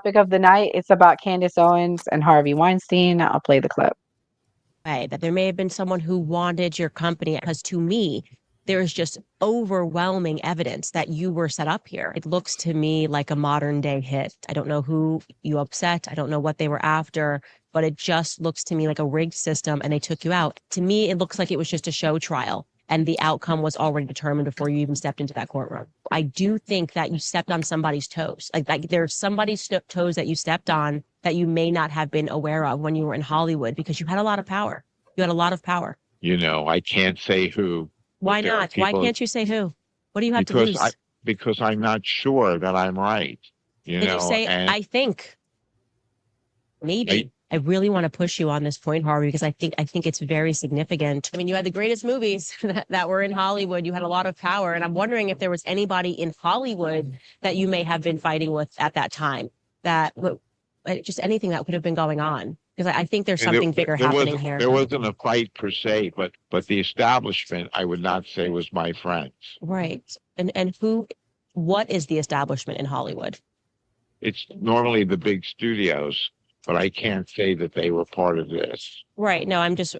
Topic of the night. It's about Candace Owens and Harvey Weinstein. I'll play the clip. Way that there may have been someone who wanted your company, because to me there's just overwhelming evidence that you were set up here. It looks to me like a modern day hit. I don't know who you upset, I don't know what they were after, but it just looks to me like a rigged system and they took you out. To me it looks like it was just a show trial and the outcome was already determined before you even stepped into that courtroom. I do think that you stepped on somebody's toes. Like there's somebody's toes that you stepped on that you may not have been aware of when you were in Hollywood, because you had a lot of power. You had a lot of power. I can't say who. Why not? Why can't you say who? What do you have to Because lose? because I'm not sure that I'm right. Then you say, And I think. Maybe. I really want to push you on this point, Harvey, because I think it's very significant. I mean, you had the greatest movies that were in Hollywood. You had a lot of power. And I'm wondering if there was anybody in Hollywood that you may have been fighting with at that time, that just anything that could have been going on. Because I think there's something bigger happening here. There wasn't a fight per se, but the establishment, I would not say, was my friends. Right. And what is the establishment in Hollywood? It's normally the big studios, but I can't say that they were part of this. Right. No, I'm just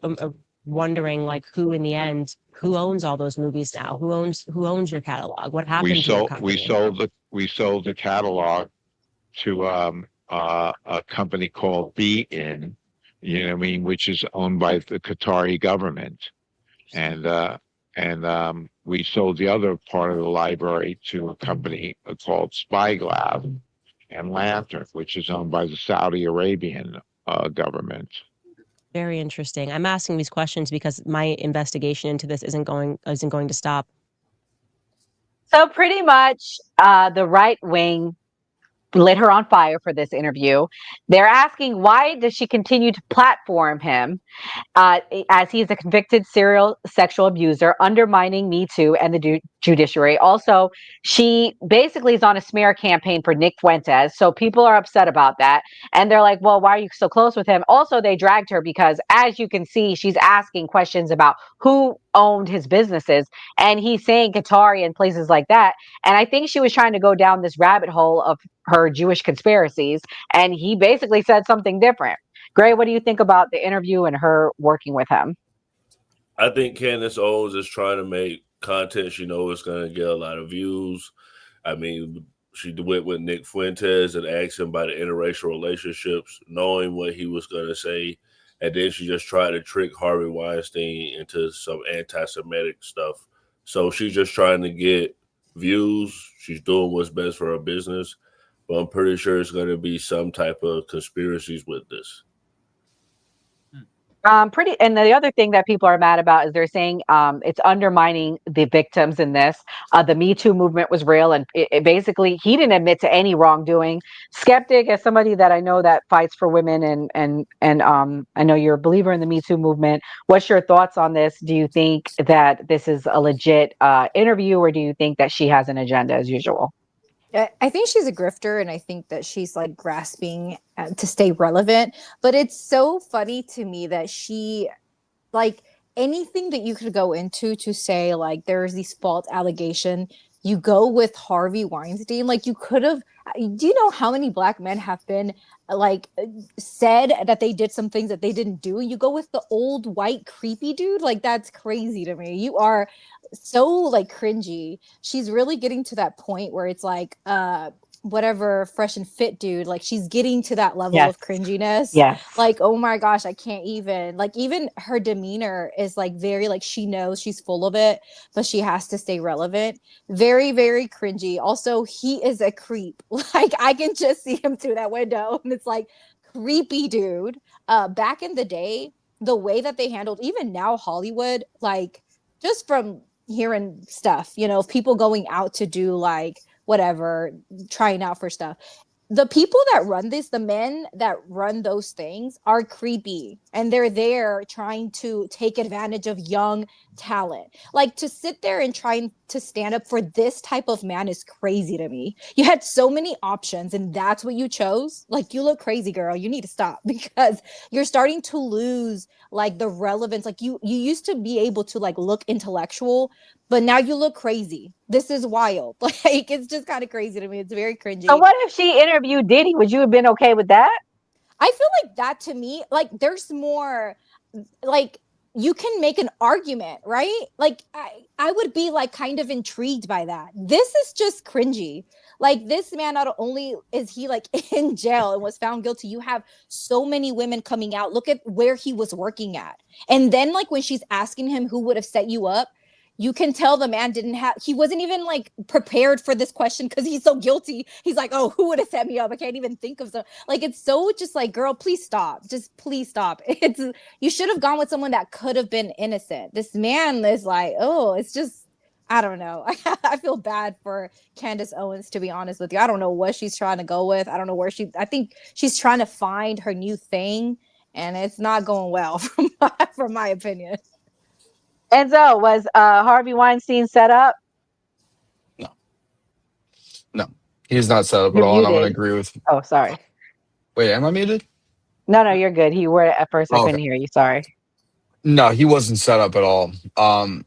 wondering, like, who in the end, who owns all those movies now? Who owns your catalog? What happened to your company? We sold the catalog to a company called Be-In, which is owned by the Qatari government, and we sold the other part of the library to a company called Spyglass and Lantern, which is owned by the Saudi Arabian government. Very interesting. I'm asking these questions because my investigation into this isn't going to stop. So pretty much, the right wing lit her on fire for this interview. They're asking, why does she continue to platform him as he's a convicted serial sexual abuser, undermining Me Too and the judiciary? Also, she basically is on a smear campaign for Nick Fuentes. So people are upset about that. And they're like, well, why are you so close with him? Also, they dragged her because, as you can see, she's asking questions about who owned his businesses. And he's saying Qatari and places like that. And I think she was trying to go down this rabbit hole of her Jewish conspiracies. And he basically said something different. Gray, what do you think about the interview and her working with him? I think Candace Owens is trying to make content she knows is going to get a lot of views. I mean, she went with Nick Fuentes and asked him about the interracial relationships, knowing what he was going to say. And then she just tried to trick Harvey Weinstein into some anti-Semitic stuff. So she's just trying to get views. She's doing what's best for her business. But I'm pretty sure it's going to be some type of conspiracies with this. And the other thing that people are mad about is they're saying it's undermining the victims in this. The Me Too movement was real, and it basically he didn't admit to any wrongdoing. Skeptic, as somebody that I know that fights for women, and I know you're a believer in the Me Too movement. What's your thoughts on this? Do you think that this is a legit interview, or do you think that she has an agenda as usual? I think she's a grifter, and I think that she's like grasping to stay relevant. But it's so funny to me that she, like, anything that you could go into to say like there's these false allegation, you go with Harvey Weinstein. Like, you could have. Do you know how many Black men have been like said that they did some things that they didn't do? You go with the old white creepy dude. Like, that's crazy to me. You are so like cringy. She's really getting to that point where it's like whatever Fresh and Fit dude, like she's getting to that level of cringiness. Like, oh my gosh, I can't even, like, even her demeanor is like very like she knows she's full of it, but she has to stay relevant. Very, very cringy. Also, he is a creep. Like, I can just see him through that window and it's like, creepy dude. Back in the day, the way that they handled, even now Hollywood, like, just from hearing stuff, people going out to do like whatever, trying out for stuff. The people that run this, the men that run those things are creepy, and they're there trying to take advantage of young talent. Like, to sit there and trying to stand up for this type of man is crazy to me. You had so many options and that's what you chose. Like, you look crazy, girl. You need to stop, because you're starting to lose like the relevance. Like, you used to be able to like look intellectual, but now you look crazy. This is wild. Like, it's just kind of crazy to me. It's very cringy. So what if she interviewed Diddy? Would you have been okay with that? I feel like that to me, like there's more, like you can make an argument, right? Like I would be like kind of intrigued by that. This is just cringy. Like this man, not only is he like in jail and was found guilty, you have so many women coming out. Look at where he was working at. And then like when she's asking him who would have set you up, you can tell the man he wasn't even like prepared for this question because he's so guilty. He's like, oh, who would have set me up? I can't even think of some. Like, it's so just like, girl, please stop. Just please stop. You should have gone with someone that could have been innocent. This man is like, oh, it's just, I don't know. I feel bad for Candace Owens, to be honest with you. I don't know what she's trying to go with. I don't know where I think she's trying to find her new thing, and it's not going well from my opinion. Enzo, was Harvey Weinstein set up? No, he's not set up at You're all, and I'm gonna muted. agree with. Oh, sorry. Wait, am I muted? No, you're good. You were at first. I Oh, couldn't hear you. Sorry. no, he wasn't set up at all. I'm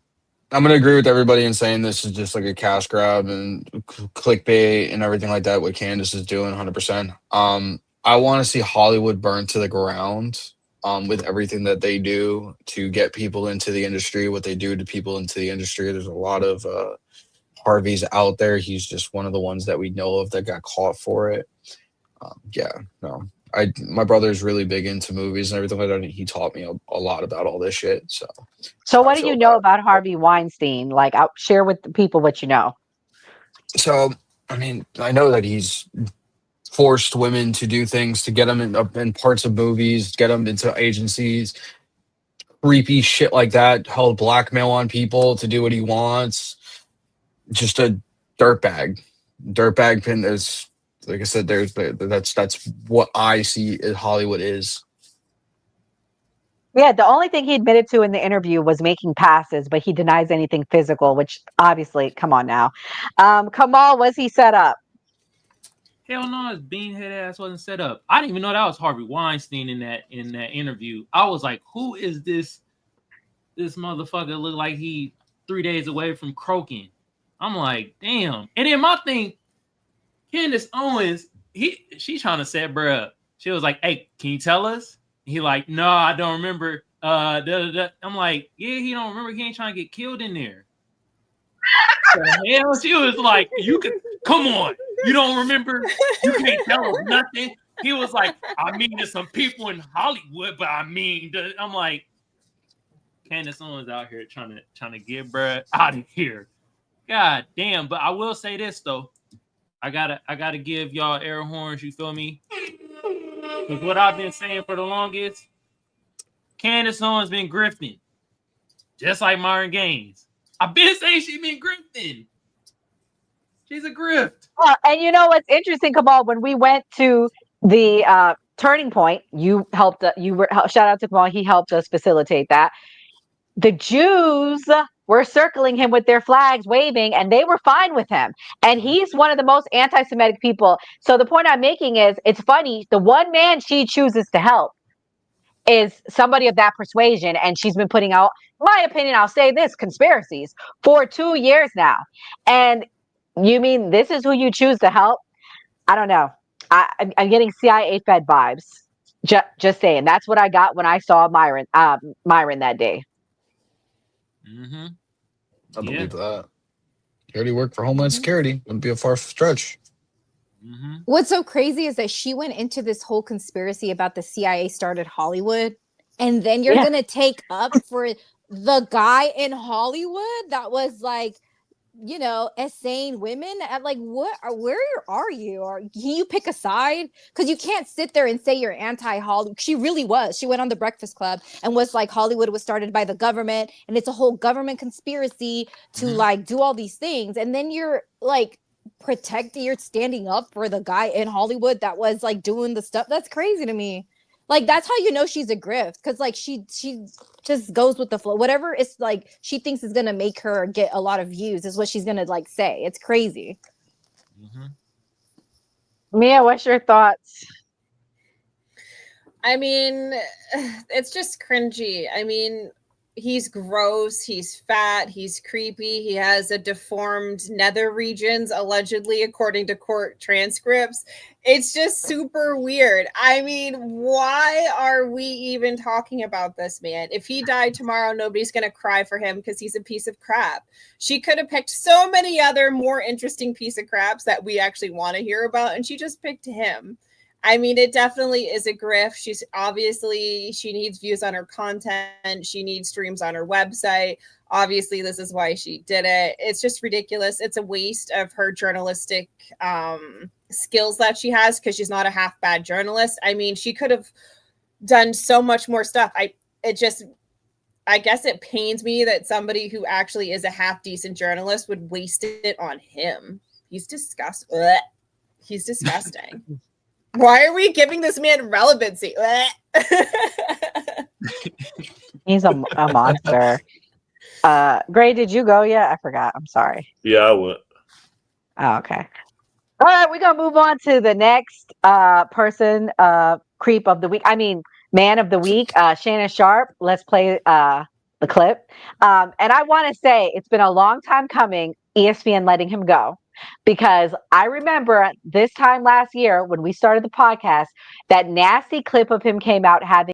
gonna agree with everybody in saying this is just like a cash grab and clickbait and everything like that. What Candace is doing, 100%. I want to see Hollywood burn to the ground. With everything that they do to get people into the industry, what they do to people into the industry. There's a lot of Harveys out there. He's just one of the ones that we know of that got caught for it. Yeah, no. My brother's really big into movies and everything like that, and he taught me a lot about all this shit. So What I do feel you know bad. about Harvey Weinstein? Like, I'll share with the people what you know. So I mean, I know that he's forced women to do things to get them in parts of movies, get them into agencies, creepy shit like that. Held blackmail on people to do what he wants. Just a dirtbag pin. There's, like I said, that's what I see as Hollywood is. Yeah, the only thing he admitted to in the interview was making passes, but he denies anything physical, which obviously, come on now. Kamal, was he set up? Hell no, his beanhead ass wasn't set up. I didn't even know that was Harvey Weinstein in that interview. I was like, who is this motherfucker? Look like he 3 days away from croaking. I'm like, damn. And then my thing, Candace Owens, she trying to set bruh up. She was like, hey, can you tell us? He like, no, I don't remember. I'm like, yeah, he don't remember. He ain't trying to get killed in there. The hell? She was like, you can come on. You don't remember? You can't tell us nothing. He was like, I mean, there's some people in Hollywood, but I mean, I'm like, Candace Owens out here trying to get bruh out of here. God damn. But I will say this though. I gotta give y'all air horns, you feel me? Because what I've been saying for the longest, Candace Owens been grifting. Just like Myron Gaines. I've been saying she been grifting. She's a grift. And you know what's interesting, Kamal? When we went to the Turning Point, you helped. Shout out to Kamal. He helped us facilitate that. The Jews were circling him with their flags, waving, and they were fine with him. And he's one of the most anti-Semitic people. So the point I'm making is, it's funny. The one man she chooses to help is somebody of that persuasion, and she's been putting out, my opinion, I'll say this, conspiracies for 2 years now. And you mean this is who you choose to help? I don't know. I'm getting CIA Fed vibes. Just saying. That's what I got when I saw Myron that day. Mm-hmm. I believe that. He already worked for Homeland Security. Wouldn't be a far stretch. Mm-hmm. What's so crazy is that she went into this whole conspiracy about the CIA started Hollywood, and then you're gonna take up for the guy in Hollywood that was like, you know, essaying women at like, where are you? Or can you pick a side? Because you can't sit there and say you're anti-Hollywood. She really was. She went on the Breakfast Club and was like, Hollywood was started by the government, and it's a whole government conspiracy to like do all these things. And then you're like you're standing up for the guy in Hollywood that was like doing the stuff. That's crazy to me. Like, that's how you know she's a grift, because like she just goes with the flow. Whatever it's like she thinks is gonna make her get a lot of views is what she's gonna like say. It's crazy. Mia, what's your thoughts? I mean, it's just cringy. I mean, he's gross, he's fat, he's creepy, he has a deformed nether regions, allegedly, according to court transcripts. It's just super weird. I mean, why are we even talking about this man? If he died tomorrow, nobody's going to cry for him because he's a piece of crap. She could have picked so many other more interesting piece of craps that we actually want to hear about, and she just picked him. I mean, it definitely is a grift. She's obviously, she needs views on her content. She needs streams on her website. Obviously, this is why she did it. It's just ridiculous. It's a waste of her journalistic skills that she has, because she's not a half bad journalist. I mean, she could have done so much more stuff. I guess it pains me that somebody who actually is a half decent journalist would waste it on him. He's disgusting. He's disgusting. Why are we giving this man relevancy? He's a monster. Gray, did you go yet? I forgot. I'm sorry. Yeah, I went. Oh, okay. All right, we're gonna move on to the next person, creep of the week. I mean, man of the week, Shannon Sharp. Let's play the clip. And I want to say it's been a long time coming, ESPN letting him go, because I remember this time last year when we started the podcast, that nasty clip of him came out having